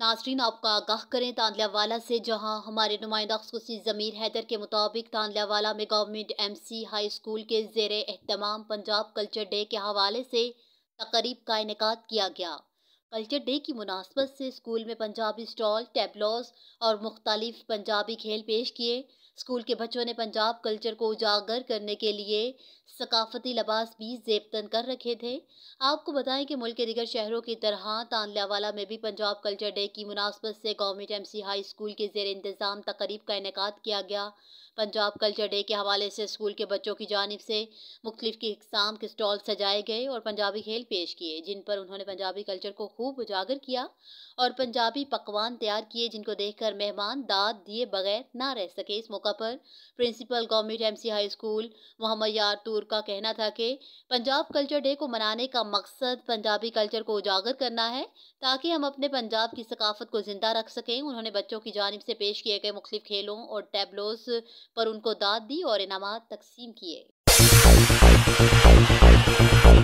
नाज़रीन, आपका आगाह करें तांदलावाला से, जहां हमारे नुमाइंदा ख़ुसूसी ज़मीर हैदर के मुताबिक तांदलावाला में गवर्नमेंट MC हाई स्कूल के ज़ेरे एहतमाम पंजाब कल्चर डे के हवाले से तकरीब का इनेकाद किया गया। कल्चर डे की मुनासबत से स्कूल में पंजाबी स्टॉल, टैबलोज और मुख्तलिफ पंजाबी खेल पेश किए। स्कूल के बच्चों ने पंजाब कल्चर को उजागर करने के लिए सकाफती लिबास भी ज़ेबतन कर रखे थे। आपको बताएं कि मुल्क के दीगर शहरों की तरह तांदलावाला में भी पंजाब कल्चर डे की मुनासबत से गवर्नमेंट MC हाई स्कूल के ज़ेर इंतज़ाम तकरीब का इनेकाद किया गया। पंजाब कल्चर डे के हवाले से स्कूल के बच्चों की जानिब से मुख्तलिफ की इक़साम के स्टॉल सजाए गए और पंजाबी खेल पेश किए, जिन पर उन्होंने पंजाबी कल्चर को खूब उजागर किया और पंजाबी पकवान तैयार किए, जिनको देखकर मेहमान दाद दिए बगैर ना रह सके। इस मौका पर principal government MC high school Mohammad Yar Toor का कहना था कि पंजाब कल्चर डे को मनाने का मकसद पंजाबी कल्चर को उजागर करना है, ताकि हम अपने पंजाब की सकाफत को जिंदा रख सकें। उन्होंने बच्चों की जानिब से पेश किए गए मुख्तलिफ खेलों और टैबलोज पर उनको दाद दी और इनामात तकसीम किए।